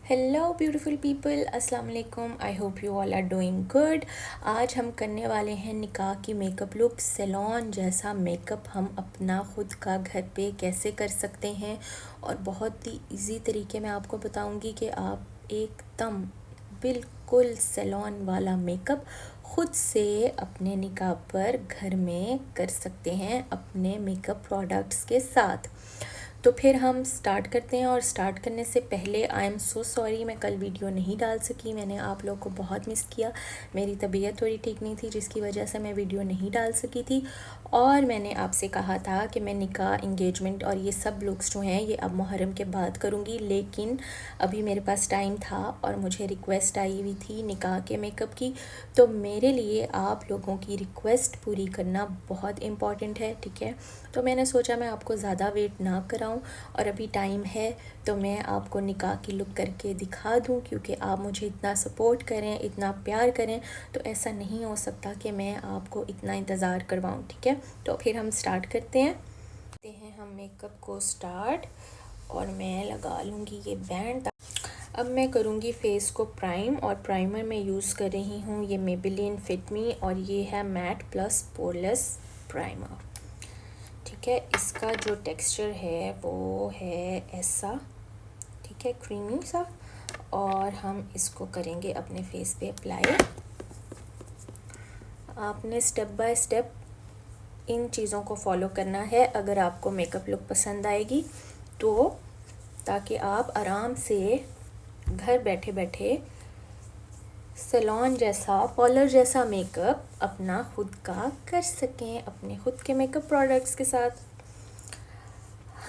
Hello beautiful people, अस्सलाम वालेकुम। I hope you all are doing good. आज हम करने वाले हैं निकाह की मेकअप लुक। सैलून जैसा मेकअप हम अपना खुद का घर पे कैसे कर सकते हैं और बहुत ही इजी तरीके में आपको बताऊंगी कि आप एकदम बिल्कुल सैलून वाला मेकअप खुद से अपने निकाह पर घर में कर सकते हैं अपने मेकअप प्रोडक्ट्स के साथ। तो फिर हम स्टार्ट करते हैं। और स्टार्ट करने से पहले आई एम सो सॉरी, मैं कल वीडियो नहीं डाल सकी। मैंने आप लोग को बहुत मिस किया। मेरी तबीयत थोड़ी ठीक नहीं थी जिसकी वजह से मैं वीडियो नहीं डाल सकी थी। और मैंने आपसे कहा था कि मैं निकाह, इंगेजमेंट और ये सब लुक्स जो हैं ये अब मुहर्रम के बाद करूँगी, लेकिन अभी मेरे पास टाइम था और मुझे रिक्वेस्ट आई हुई थी निकाह के मेकअप की। तो मेरे लिए आप लोगों की रिक्वेस्ट पूरी करना बहुत इम्पॉर्टेंट है, ठीक है। तो मैंने सोचा मैं आपको ज़्यादा वेट ना कराऊं और अभी टाइम है तो मैं आपको निकाह की लुक करके दिखा दूं, क्योंकि आप मुझे इतना सपोर्ट करें, इतना प्यार करें, तो ऐसा नहीं हो सकता कि मैं आपको इतना इंतज़ार करवाऊं, ठीक है। तो फिर हम स्टार्ट करते हैं हम मेकअप को स्टार्ट। और मैं लगा लूँगी ये बैंड। अब मैं करूँगी फेस को प्राइम, और प्राइमर मैं यूज़ कर रही हूँ ये मेबेलिन फिट मी, और ये है मैट प्लस पोरलेस प्राइमर, ठीक है। इसका जो टेक्सचर है वो है ऐसा, ठीक है, क्रीमी सा। और हम इसको करेंगे अपने फेस पे अप्लाई। आपने स्टेप बाय स्टेप इन चीज़ों को फॉलो करना है अगर आपको मेकअप लुक पसंद आएगी तो, ताकि आप आराम से घर बैठे बैठे सैलून जैसा, पार्लर जैसा मेकअप अपना खुद का कर सकें अपने खुद के मेकअप प्रोडक्ट्स के साथ।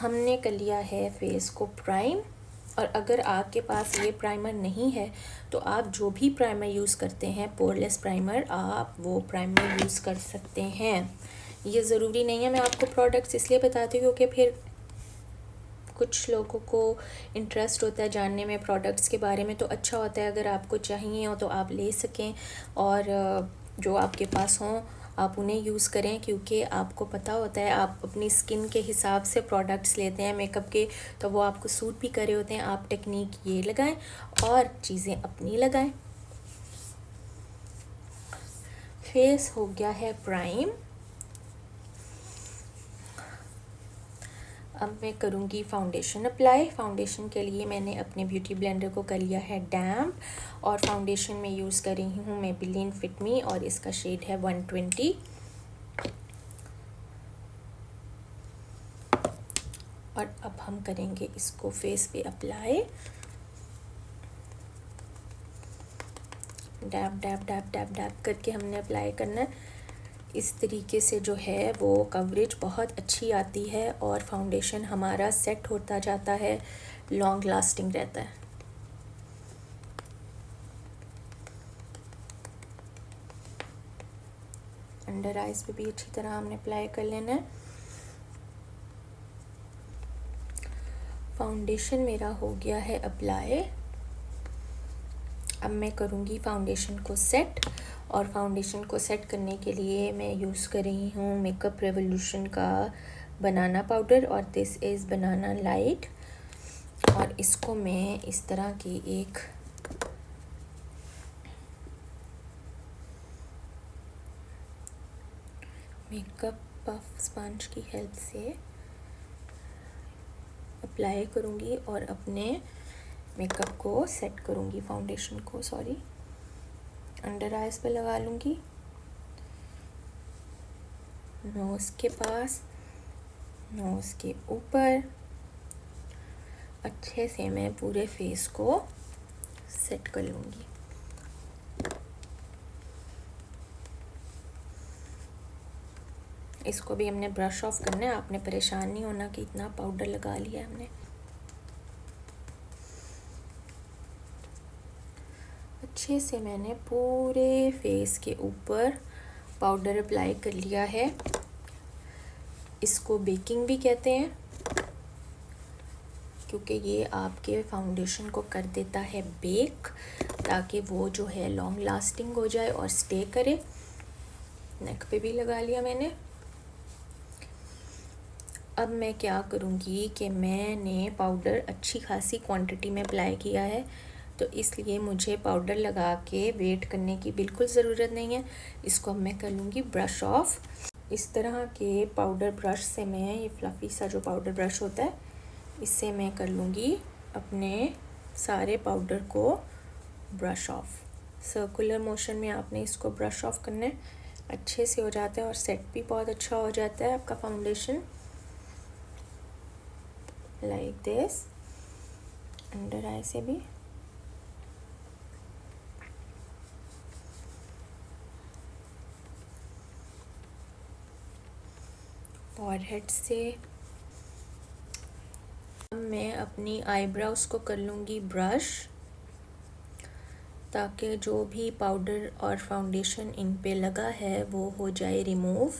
हमने कर लिया है फेस को प्राइम। और अगर आपके पास ये प्राइमर नहीं है तो आप जो भी प्राइमर यूज़ करते हैं, पोरलेस प्राइमर, आप वो प्राइमर यूज़ कर सकते हैं। ये ज़रूरी नहीं है। मैं आपको प्रोडक्ट्स इसलिए बताती हूँ क्योंकि फिर कुछ लोगों को इंटरेस्ट होता है जानने में प्रोडक्ट्स के बारे में, तो अच्छा होता है अगर आपको चाहिए हो तो आप ले सकें और जो आपके पास हों आप उन्हें यूज़ करें, क्योंकि आपको पता होता है आप अपनी स्किन के हिसाब से प्रोडक्ट्स लेते हैं मेकअप के, तो वो आपको सूट भी कर रहे होते हैं। आप टेक्निक ये लगाएं और चीज़ें अपनी लगाएं। फेस हो गया है प्राइम। अब मैं करूँगी फाउंडेशन अप्लाई। फाउंडेशन के लिए मैंने अपने ब्यूटी ब्लेंडर को कर लिया है डैम्प, और फाउंडेशन में यूज़ कर रही हूँ मेबेलिन फिट मी, और इसका शेड है 120। और अब हम करेंगे इसको फेस पे apply. Dab dab dab dab dab करके हमने अप्लाई करना है। इस तरीके से जो है वो कवरेज बहुत अच्छी आती है और फाउंडेशन हमारा सेट होता जाता है, लॉन्ग लास्टिंग रहता है। अंडर आइज पे भी अच्छी तरह हमने अप्लाई कर लेना है। फाउंडेशन मेरा हो गया है अप्लाई। अब मैं करूँगी फाउंडेशन को सेट, और फाउंडेशन को सेट करने के लिए मैं यूज़ कर रही हूँ मेकअप रेवोल्यूशन का बनाना पाउडर, और दिस इज़ बनाना लाइट। और इसको मैं इस तरह की एक मेकअप पफ स्पंज की हेल्प से अप्लाई करूँगी और अपने मेकअप को सेट करूँगी, फाउंडेशन को सॉरी अंडर आइज पे लगा लूँगी, नोज़ के पास, नोज़ के ऊपर। अच्छे से मैं पूरे फेस को सेट कर लूँगी। इसको भी हमने ब्रश ऑफ करना है। आपने परेशान नहीं होना कि इतना पाउडर लगा लिया हमने। अच्छे से मैंने पूरे फेस के ऊपर पाउडर अप्लाई कर लिया है। इसको बेकिंग भी कहते हैं क्योंकि ये आपके फाउंडेशन को कर देता है बेक, ताकि वो जो है लॉन्ग लास्टिंग हो जाए और स्टे करे। नेक पे भी लगा लिया मैंने। अब मैं क्या करूँगी कि मैंने पाउडर अच्छी खासी क्वांटिटी में अप्लाई किया है, तो इसलिए मुझे पाउडर लगा के वेट करने की बिल्कुल ज़रूरत नहीं है। इसको अब मैं कर लूँगी ब्रश ऑफ। इस तरह के पाउडर ब्रश से मैं, ये फ्लफ़ी सा जो पाउडर ब्रश होता है, इससे मैं कर लूँगी अपने सारे पाउडर को ब्रश ऑफ। सर्कुलर मोशन में आपने इसको ब्रश ऑफ करना है, अच्छे से हो जाता है और सेट भी बहुत अच्छा हो जाता है आपका फाउंडेशन। लाइक दिस, अंडर आई से भी। फॉरहेड से। अब मैं अपनी आईब्रोज को कर लूँगी ब्रश, ताकि जो भी पाउडर और फाउंडेशन इन पे लगा है वो हो जाए रिमूव।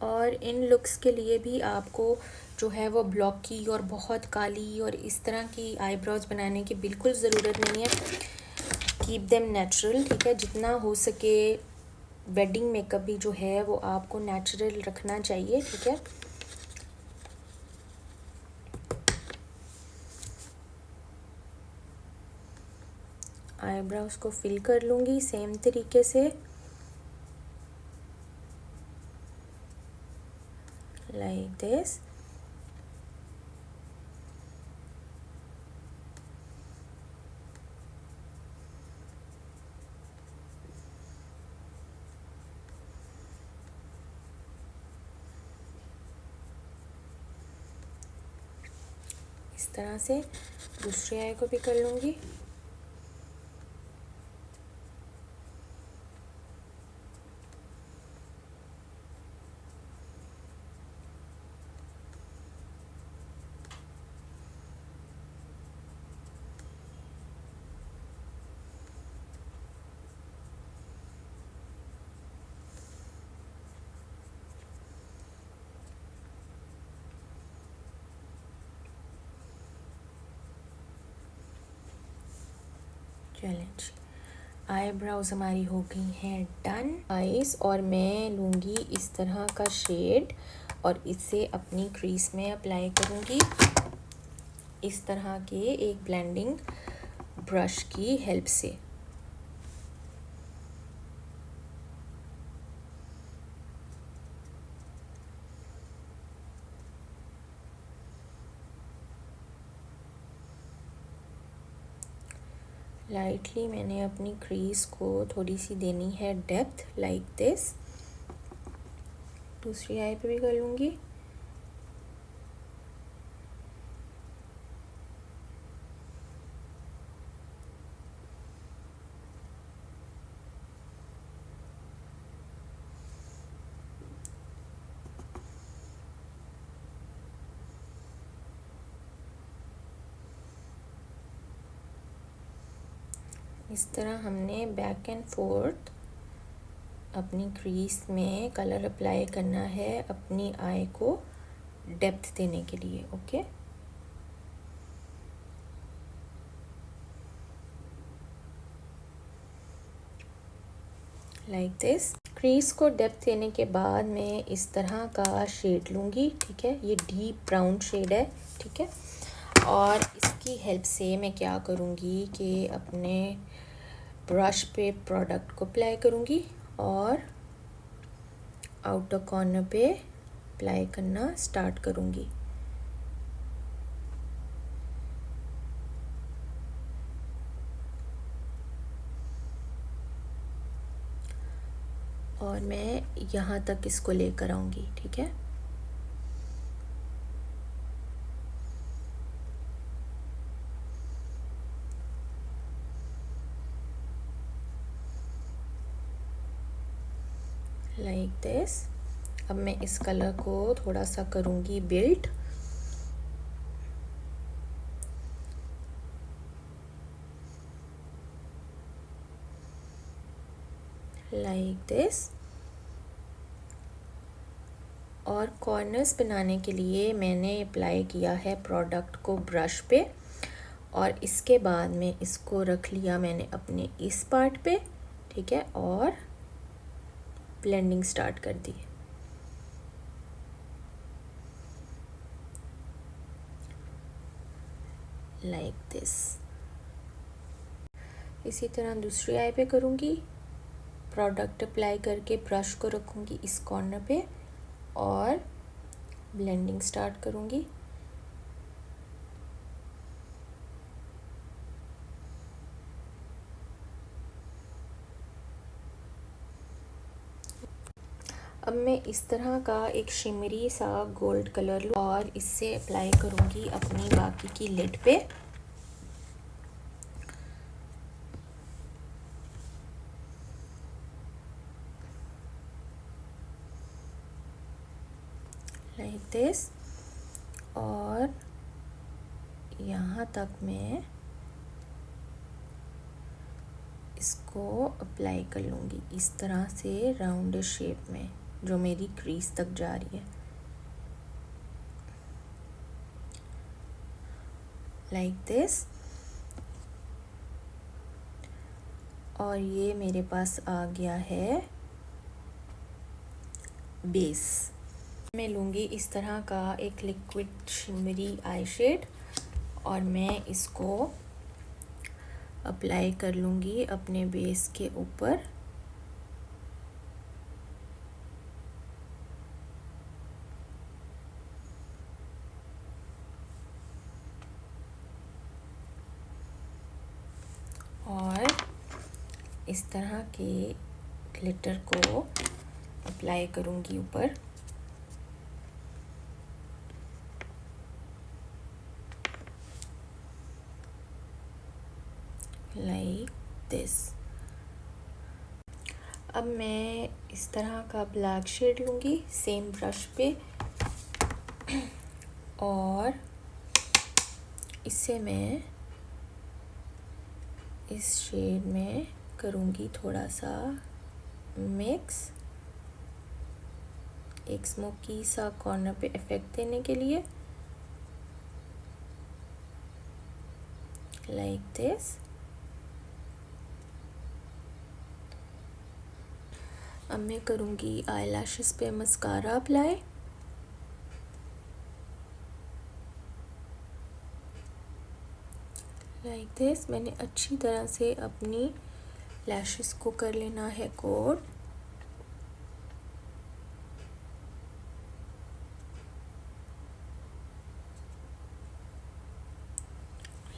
और इन लुक्स के लिए भी आपको जो है वो ब्लॉकी और बहुत काली और इस तरह की आईब्रोज बनाने की बिल्कुल ज़रूरत नहीं है। कीप देम नेचुरल, ठीक है। जितना हो सके वेडिंग मेकअप भी जो है वो आपको नेचुरल रखना चाहिए, ठीक है। आईब्रोज को फिल कर लूँगी सेम तरीके से, लाइक दिस। इस तरह से दूसरी आई को भी कर लूँगी। चैलेंज आईब्रोज हमारी हो गई हैं डन आईज। और मैं लूँगी इस तरह का शेड और इसे अपनी क्रीज में अप्लाई करूँगी इस तरह के एक ब्लेंडिंग ब्रश की हेल्प से। लाइटली मैंने अपनी क्रीज को थोड़ी सी देनी है डेप्थ, लाइक दिस। दूसरी आई पे भी कर लूँगी। इस तरह हमने बैक एंड फोर्थ अपनी क्रीज में कलर अप्लाई करना है अपनी आई को डेप्थ देने के लिए, ओके। Like this. क्रीज को डेप्थ देने के बाद मैं इस तरह का शेड लूँगी, ठीक है। ये डीप ब्राउन शेड है, ठीक है। और इसकी हेल्प से मैं क्या करूँगी कि अपने ब्रश पे प्रोडक्ट को अप्लाई करूँगी और आउटर कॉर्नर पे अप्लाई करना स्टार्ट करूँगी। और मैं यहाँ तक इसको लेकर आऊँगी, ठीक है। Like this. अब मैं इस कलर को थोड़ा सा करूँगी बिल्ड, लाइक दिस। और कॉर्नर्स बनाने के लिए मैंने अप्लाई किया है प्रोडक्ट को ब्रश पे और इसके बाद में इसको रख लिया मैंने अपने इस पार्ट पे, ठीक है, और ब्लेंडिंग स्टार्ट कर दी। Like this. इसी तरह दूसरी आई पे करूँगी। प्रोडक्ट अप्लाई करके ब्रश को रखूँगी इस कॉर्नर पे और ब्लेंडिंग स्टार्ट करूँगी। अब मैं इस तरह का एक शिमरी सा गोल्ड कलर लूँ और इससे अप्लाई करूँगी अपनी बाकी की लिड पे। Like this. और यहाँ तक मैं इसको अप्लाई कर लूँगी इस तरह से राउंड शेप में, जो मेरी क्रीज तक जा रही है। Like this. और ये मेरे पास आ गया है बेस। मैं लूँगी इस तरह का एक लिक्विड शिमरी आई शेड और मैं इसको अप्लाई कर लूँगी अपने बेस के ऊपर। और इस तरह के ग्लिटर को अप्लाई करूँगी ऊपर। Like this. अब मैं इस तरह का ब्लैक शेड लूँगी सेम ब्रश पे और इससे मैं इस शेड में करूँगी थोड़ा सा मिक्स, एक स्मोकी सा कॉर्नर पे इफेक्ट देने के लिए। Like this. अब मैं करूँगी आई लैशेस पे मस्कारा अप्लाई। Like this. मैंने अच्छी तरह से अपनी लैशेस को कर लेना है कोट।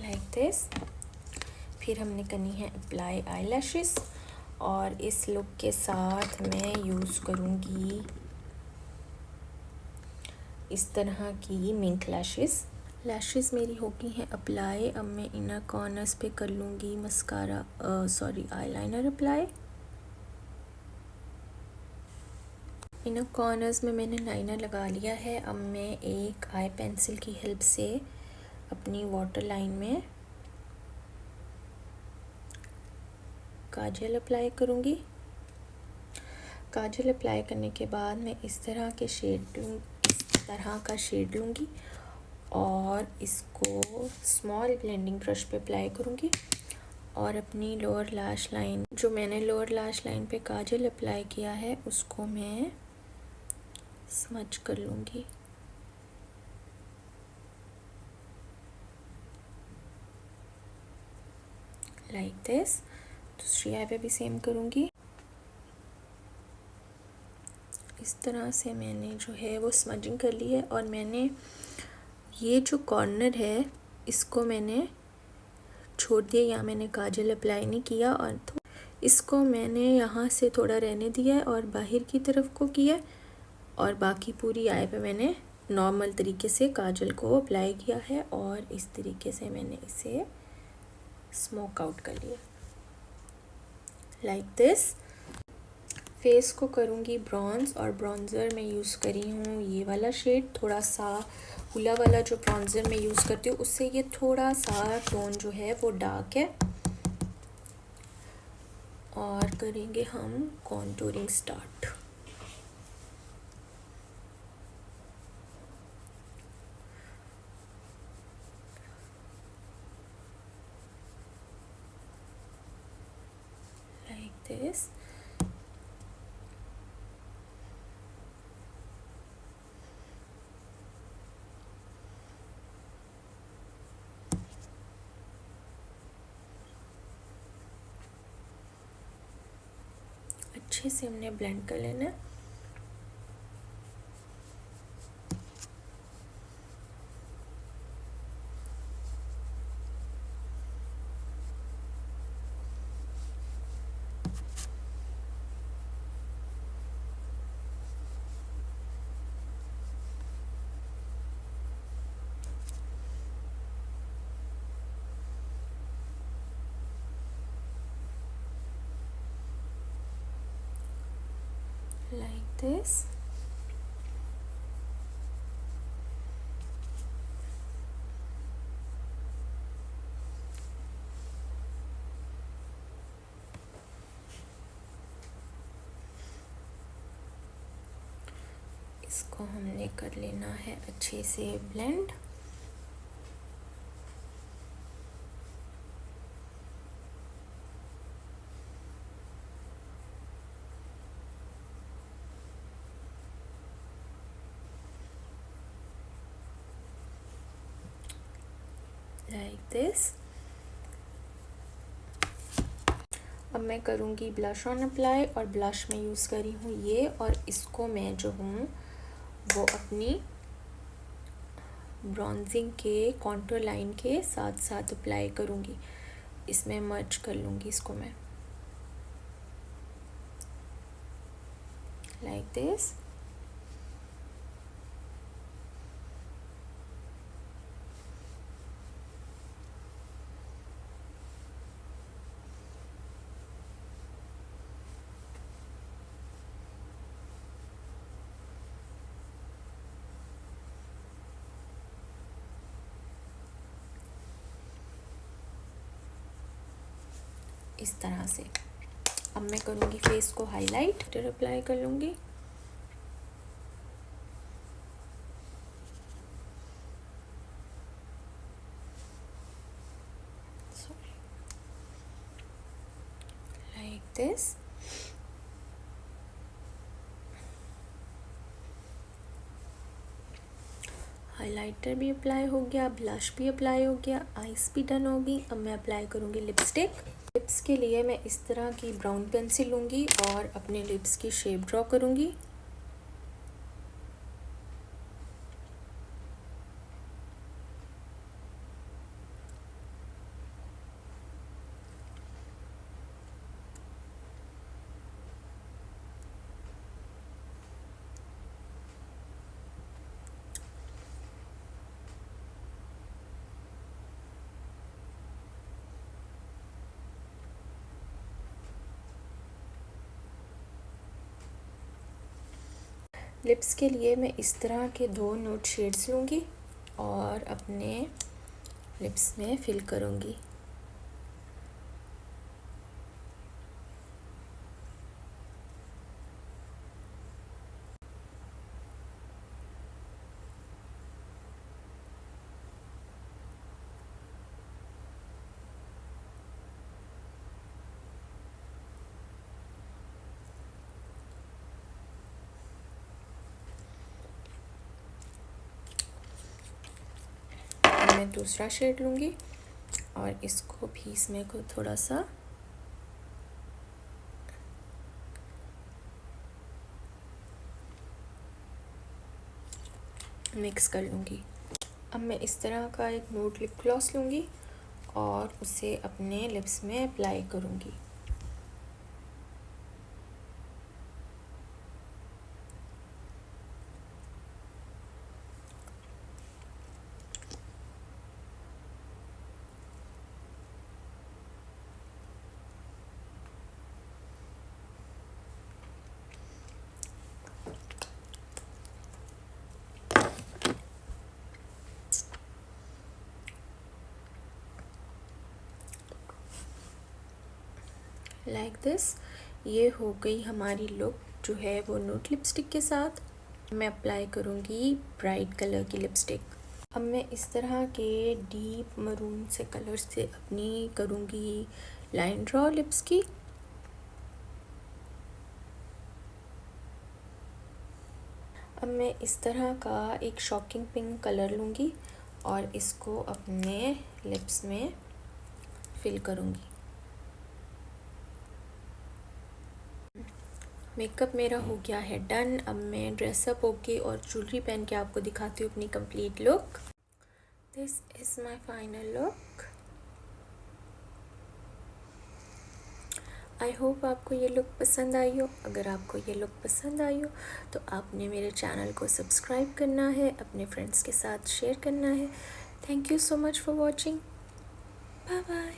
Like this. फिर हमने करनी है अप्लाई आई लैशेस और इस लुक के साथ मैं यूज़ करूँगी इस तरह की मिंक लैशेस। लैशेस मेरी हो गई हैं अप्लाई। अब मैं इनर कॉर्नर्स पे कर लूँगी mascara eyeliner apply. Inner corners में मैंने लाइनर लगा लिया है। अब मैं एक आई पेंसिल की हेल्प से अपनी वाटर लाइन में काजल अप्लाई करूँगी। काजल अप्लाई करने के बाद मैं इस तरह का शेड लूँगी और इसको स्मॉल ब्लेंडिंग ब्रश पे अप्लाई करूँगी और अपनी लोअर लैश लाइन, जो मैंने लोअर लैश लाइन पे काजल अप्लाई किया है, उसको मैं स्मच कर लूँगी। Like this. दूसरी आई पे भी सेम करूँगी। इस तरह से मैंने जो है वो स्मजिंग कर ली है और मैंने ये जो कॉर्नर है इसको मैंने छोड़ दिया, यहाँ मैंने काजल अप्लाई नहीं किया और तो इसको मैंने यहाँ से थोड़ा रहने दिया है और बाहर की तरफ को किया और बाकी पूरी आई पे मैंने नॉर्मल तरीके से काजल को अप्लाई किया है और इस तरीके से मैंने इसे स्मोक आउट कर लिया। Like this. फेस को करूँगी ब्रॉन्ज और ब्रॉन्ज़र मैं यूज़ करी हूँ ये वाला शेड, थोड़ा सा हुला वाला जो ब्रॉन्ज़र मैं यूज़ करती हूँ उससे ये थोड़ा सा टोन जो है वो डार्क है। और करेंगे हम कॉन्टूरिंग स्टार्ट। this. अच्छे से हमने ब्लेंड कर लेना है। Like this. इसको हमने कर लेना है अच्छे से ब्लेंड। Like this. अब मैं करूँगी ब्लश ऑन अप्लाई, और ब्लश में यूज़ करी हूँ ये, और इसको मैं जो हूँ वो अपनी ब्रॉन्जिंग के कॉन्टूर लाइन के साथ साथ अप्लाई करूँगी। इसमें मर्ज कर लूँगी इसको मैं, लाइक दिस। इस तरह से। अब मैं करूँगी फेस को हाईलाइट, फिर अप्लाई कर लूँगी। Like this. हाइलाइटर भी अप्लाई हो गया, ब्लश भी अप्लाई हो गया, आईज भी डन होगी। अब मैं अप्लाई करूँगी लिपस्टिक। लिप्स के लिए मैं इस तरह की ब्राउन पेंसिल लूँगी और अपने लिप्स की शेप ड्रॉ करूँगी। लिप्स के लिए मैं इस तरह के 2 न्यूड शेड्स लूँगी और अपने लिप्स में फिल करूँगी। मैं दूसरा शेड लूँगी और इसको भी इसमें को थोड़ा सा मिक्स कर लूँगी। अब मैं इस तरह का एक न्यूड लिप ग्लॉस लूँगी और उसे अपने लिप्स में अप्लाई करूँगी। Like this. ये हो गई हमारी लुक जो है वो न्यूड लिपस्टिक के साथ। मैं अप्लाई करूँगी ब्राइट कलर की लिपस्टिक। अब मैं इस तरह के डीप मरून से कलर से अपनी करूँगी लाइन ड्रॉ लिप्स की। अब मैं इस तरह का एक शॉकिंग पिंक कलर लूँगी और इसको अपने लिप्स में फिल करूँगी। मेकअप मेरा हो गया है डन। अब मैं ड्रेसअप होके और ज्वेलरी पहन के आपको दिखाती हूँ अपनी complete look. This is my final look. I hope आपको ये लुक पसंद आई हो। अगर आपको ये लुक पसंद आई हो तो आपने मेरे चैनल को सब्सक्राइब करना है, अपने फ्रेंड्स के साथ शेयर करना है। Thank you so much for watching. Bye bye.